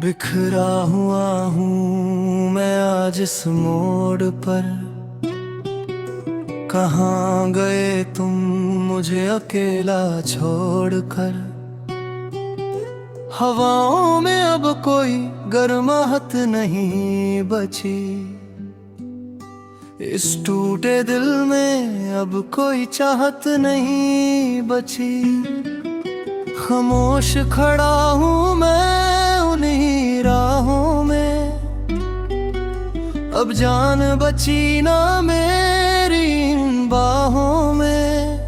बिखरा हुआ हूँ मैं आज इस मोड़ पर। कहाँ गए तुम मुझे अकेला छोड़कर। हवाओं में अब कोई गर्माहट नहीं बची। इस टूटे दिल में अब कोई चाहत नहीं बची। खामोश खड़ा हूँ मैं उन्हीं राहों में। अब जान बची ना मेरी इन बाहों में।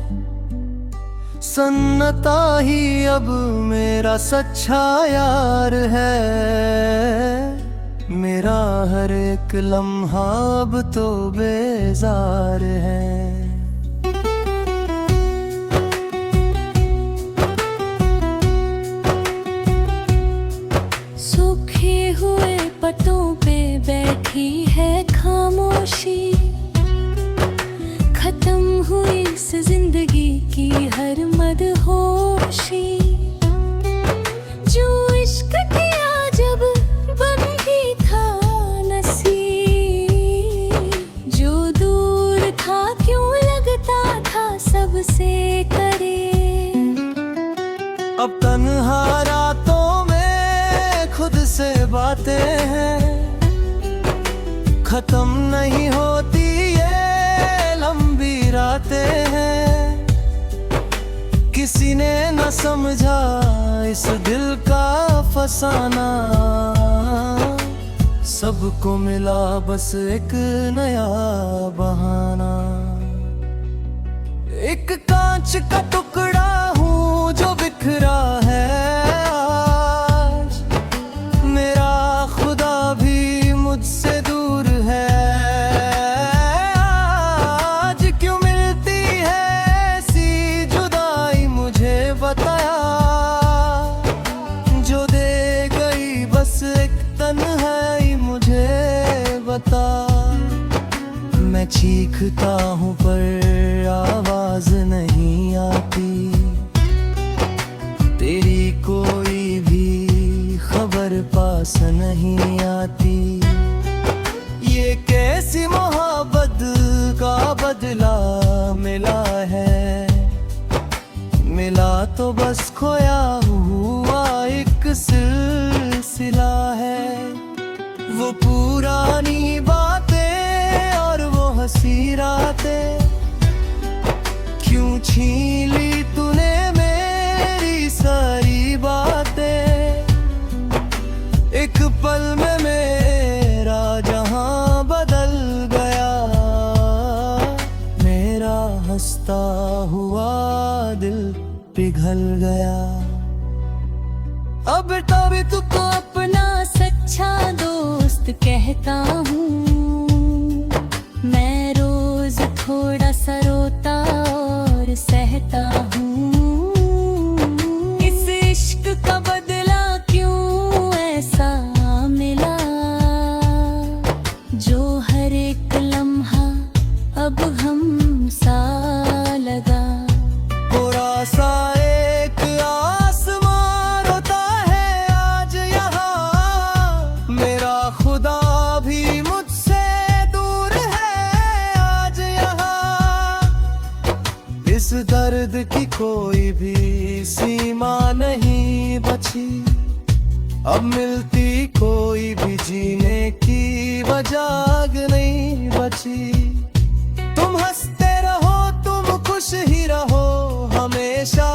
सन्नता ही अब मेरा सच्चा यार है। मेरा हर एक लम्हा अब तो बेजार है। सूखे हुए पत्तों पे बैठी है खामोशी। खत्म हुई इस जिंदगी की हर मदहोशी। जो इश्क किया जब बंदी था नसीब। जो दूर था क्यों लगता था सबसे करीब। अब तन्हा रातों में खुद से बातें हैं। खत्म नहीं होती ये लंबी रातें हैं। किसी ने न समझा इस दिल का फसाना। सबको मिला बस एक नया बहाना। एक कांच का टुकड़ा हूँ जो बिखरा है आज। मेरा खुदा भी मुझसे दूर है आज। क्यों मिलती है ऐसी जुदाई मुझे बताया। जो दे गई बस एक तन्हाई मुझे बता। मैं चीखता हूँ पर आवाज नहीं आती। तेरी कोई भी खबर पास नहीं आती। ये कैसी मोहब्बत का बदला मिला है। मिला तो बस खोया हुआ एक सिलसिला है। वो पुरानी बातें और वो हंसी रातें। क्यों छीन ली तूने मेरी सारी बातें। एक पल में मेरा जहां बदल गया। मेरा हंसता हुआ दिल पिघल गया। अब तभी तुझको अपना सच्चा दोस्त कहता हूँ। मैं रोज थोड़ा सा रोता और सहता हूँ। इस इश्क का बदला क्यों ऐसा मिला। जो हर एक लम्हा अब हम सा लगा। पूरा सा एक आसमां रोता है आज यहाँ। मेरा खुदा भी मुझसे दूर है आज यहाँ। इस दर्द की कोई भी सीमा नहीं बची। अब मिलती कोई भी जीने की वजह नहीं बची। तुम हंसते रहो तुम खुश ही रहो हमेशा।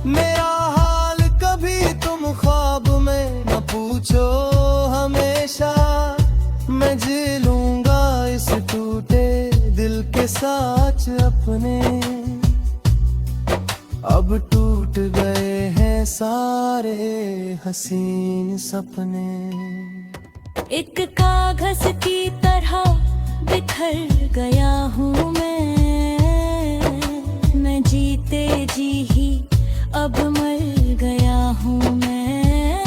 मेरा हाल कभी तुम ख्वाब में न पूछो हमेशा। मैं जी लूंगा इस टूटे दिल के साथ अपने। अब टूट गए हैं सारे हसीन सपने। एक कागज की तरह बिखर गया हूँ मैं जीते जी ही अब मर गया हूँ मैं।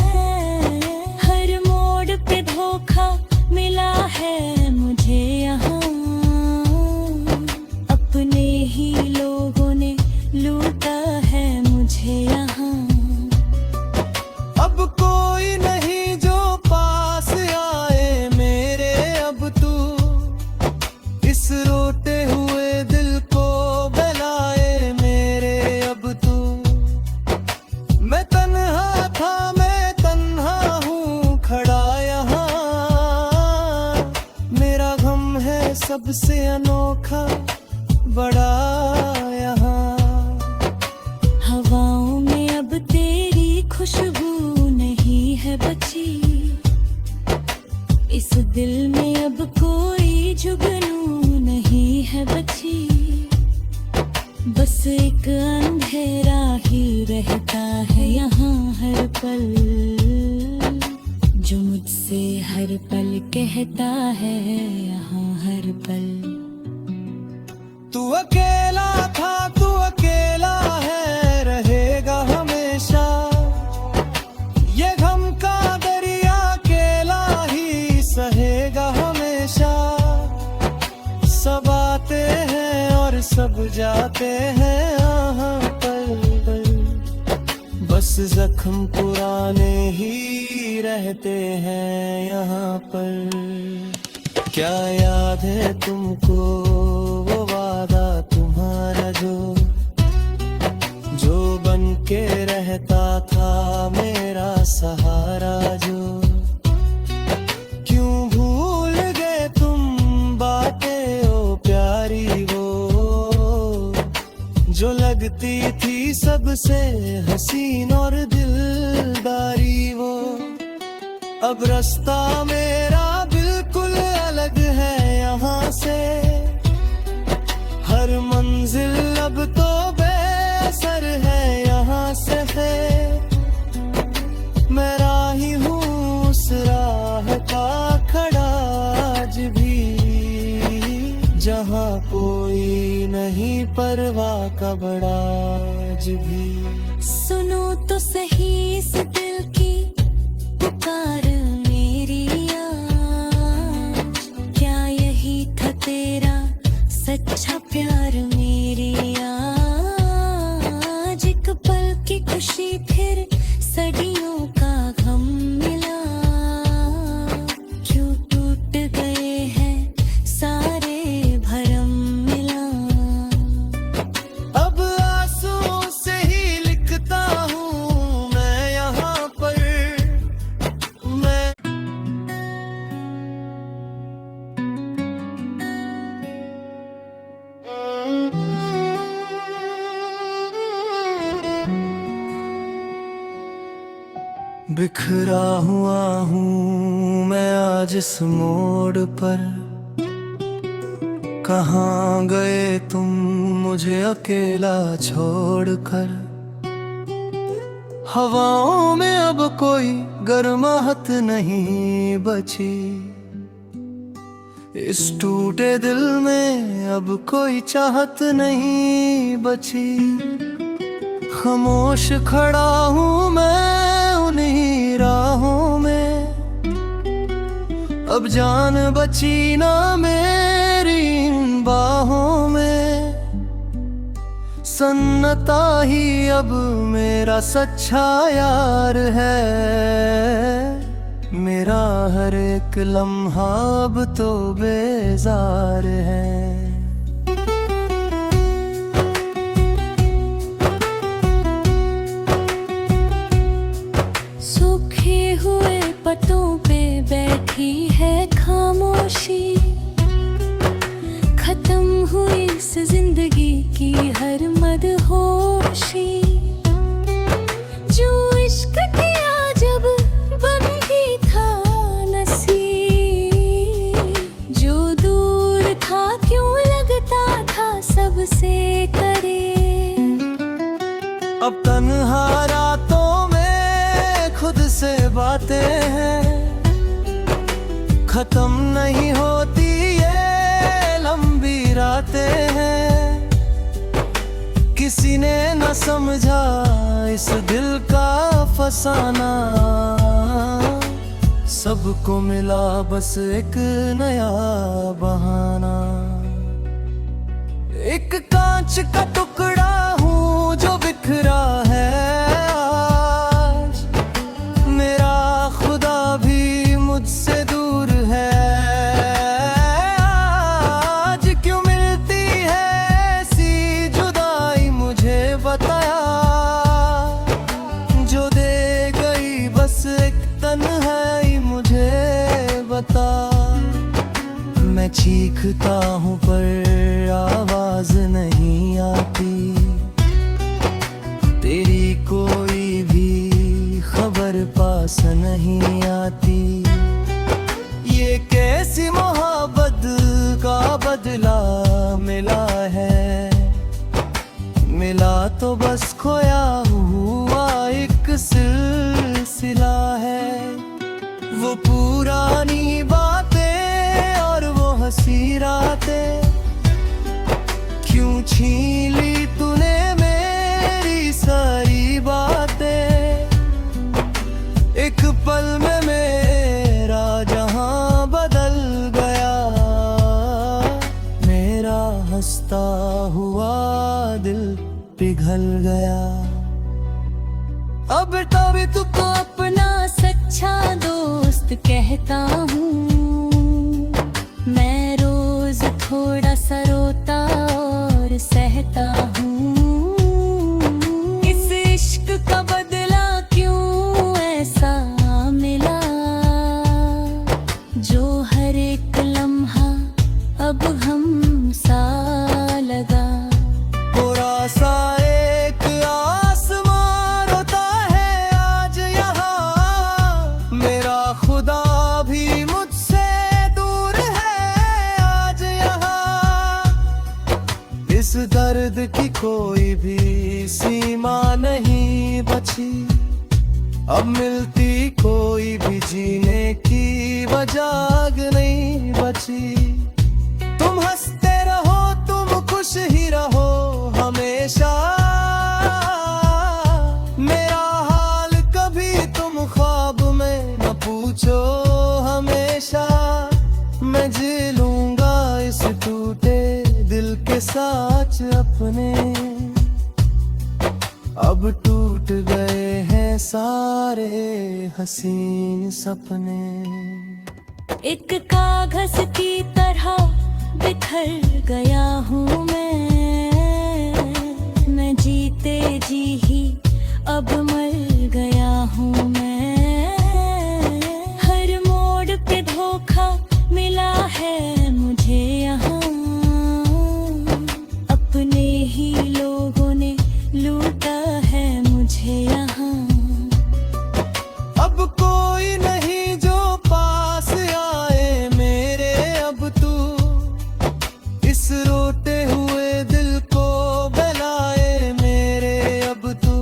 हर मोड़ पे धोखा मिला है मुझे यहाँ। अपने ही लोगों ने लूटा है मुझे यहाँ। अब सबसे अनोखा बड़ा यहाँ। हवाओं में अब तेरी खुशबू नहीं है बची, इस दिल में अब कोई जुगनू नहीं है बची। बस एक अंधेरा ही रहता है यहाँ हर पल, जो मुझसे हर पल कहता है यहाँ हर पल। तू अकेला था, तू अकेला है, रहेगा हमेशा। ये गम का दरिया अकेला ही सहेगा हमेशा। सब आते हैं और सब जाते हैं यहाँ पल पल, बस जख्म पुराने ही रहते हैं यहाँ पर। क्या याद है तुमको वो वादा तुम्हारा जो बन के रहता था मेरा सहारा जो? क्यों भूल गए तुम बातें ओ प्यारी वो, जो लगती थी सबसे हसीन और दिलदारी वो। अब रास्ता मेरा बिल्कुल अलग है यहाँ से, हर मंजिल अब तो बेअसर है यहाँ से। मैं राही हूँ उस राह का खड़ा आज भी, जहाँ कोई नहीं परवाह का बड़ा आज भी। सुनो तो सही इस दिल की पुकार मेरी आज, क्या यही था तेरा सच्चा प्यार मेरी आज? एक पल की खुशी फिर सदियों का गम मिला, क्यों टूट गए हैं सारे भरम मिला। अब आंसुओं से ही लिखता हूँ मैं यहाँ पर, मैं बिखरा हुआ हूँ मैं आज इस मोड़ पर। कहाँ गए तुम मुझे अकेला छोड़कर? हवाओं में अब कोई गर्माहट नहीं बची, इस टूटे दिल में अब कोई चाहत नहीं बची। खामोश खड़ा हूँ मैं उन्हीं राहों में, अब जान बची ना मेरी इन बाहों में। सन्नता ही अब मेरा सच्चा यार है, मेरा हर एक लम्हा अब तो बेजार है। सूखे हुए पत्तों पे बैठी है खामोशी, खत्म हुई इस जिंदगी की हर मदहोशी। जो इश्क किया जब बंदी था नसीब, जो दूर था क्यों लगता था सबसे करीब। अब तन्हा रातों में खुद से बातें हैं, खत्म नहीं होती ये लंबी रातें हैं। किसी ने न समझा इस दिल का फसाना, सबको मिला बस एक नया बहाना। एक कांच का टुकड़ा हूँ जो बिखरा है आज, मेरा खुदा भी मुझसे दूर है आज। क्यों मिलती है ऐसी जुदाई मुझे बताया, जो दे गई बस एक तन्हाई मुझे बता। मैं मैं चीखता हूँ पर आवाज नहीं आती, तेरी कोई भी खबर पास नहीं आती। ये कैसी मोहब्बत का बदला मिला है, मिला तो बस खोया हुआ एक सिलसिला है। वो पुरानी बातें और वो हंसी रातें, क्यों छीन ली तूने मेरी सारी बातें। एक पल में मेरा जहां बदल गया, मेरा हंसता हुआ दिल पिघल गया। अब तभी तुझको अपना सच्चा दोस्त कहता हूँ, मैं रोज थोड़ा सा रोता और सहता हूँ। इस इश्क का बदला क्यों ऐसा मिला, जो हर एक लम्हा अब हम सा लगा। पूरा सा एक आसमां रोता है आज यहाँ, मेरा खुदा भी मुझसे दूर है आज यहाँ। इस दर्द की कोई भी सीमा नहीं बची, अब मिलती कोई भी जीने की वजह नहीं बची। तुम हंसते रहो, तुम खुश ही रहो हमेशा, मेरा हाल कभी तुम ख्वाब में न पूछो हमेशा। मैं जी लूंगा इस टूटे दिल के साथ अपने, अब टूट गए हैं सारे हसीन सपने। एक कागज की तरह बिखर गया हूँ मैं जीते जी ही अब मर गया हूँ मैं। हर मोड़ पे धोखा मिला है मुझे यहाँ, अपने ही लोगों ने लूटा है मुझे यहाँ। अब कोई नहीं जो पास आए मेरे, अब तू इस रोते हुए दिल को बहलाए मेरे। अब तू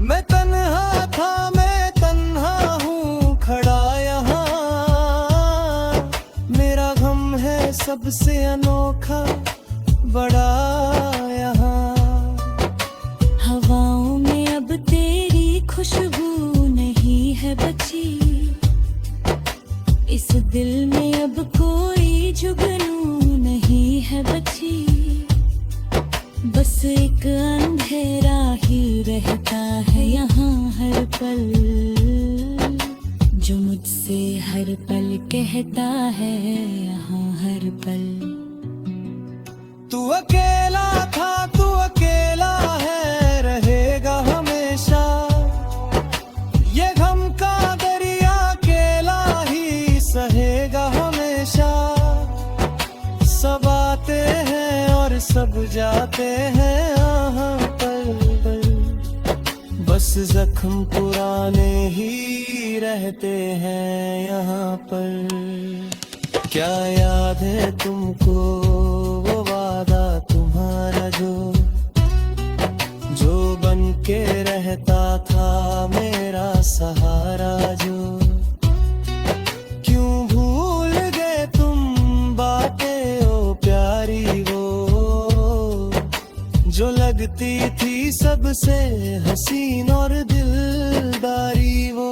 मैं तन्हा था, मैं तन्हा हूँ खड़ा यहाँ, मेरा गम है सबसे अनोखा बड़ा यहाँ। हवाओं में अब तेरी खुशबू नहीं है बची, इस दिल में अब कोई जुगनू नहीं है बची। बस एक अंधेरा ही रहता है यहाँ हर पल, जो मुझसे हर पल कहता है यहाँ हर पल। तू अकेला था, तू अकेला है, रहेगा हमेशा। ये गम का दरिया अकेला ही सहेगा हमेशा। सब आते हैं और सब जाते हैं यहाँ पल पल, बस जख्म पुराने ही रहते हैं यहाँ पर। क्या याद है तुमको वो वादा तुम्हारा जो बन के रहता था मेरा सहारा जो। क्यों भूल गए तुम बातें ओ प्यारी वो, जो लगती थी सबसे हसीन और दिलदारी वो।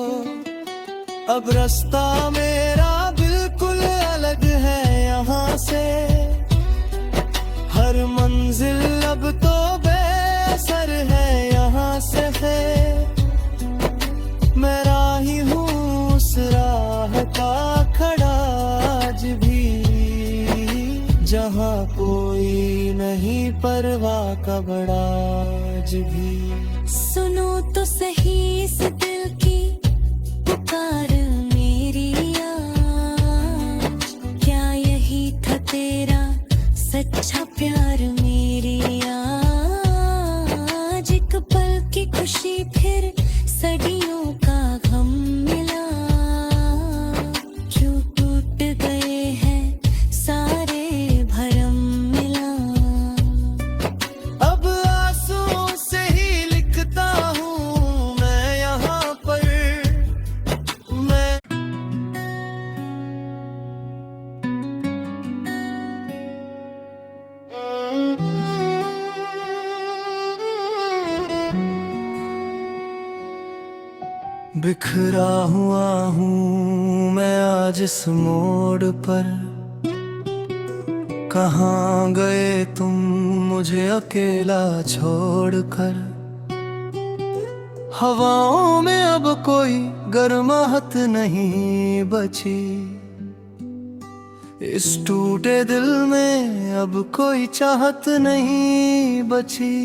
अब रास्ता मेरा बिल्कुल अलग है यहाँ से, हर मंजिल अब तो बेअसर है यहाँ से। मैं राही हूँ उस राह का खड़ा आज भी, जहाँ कोई नहीं परवाह का बड़ा आज भी। सुनो तो सही इस दिल की पुकार मेरी आज, क्या बिखरा हुआ हूँ मैं आज इस मोड़ पर, कहाँ गए तुम मुझे अकेला छोड़कर। हवाओं में अब कोई गर्माहट नहीं बची, इस टूटे दिल में अब कोई चाहत नहीं बची।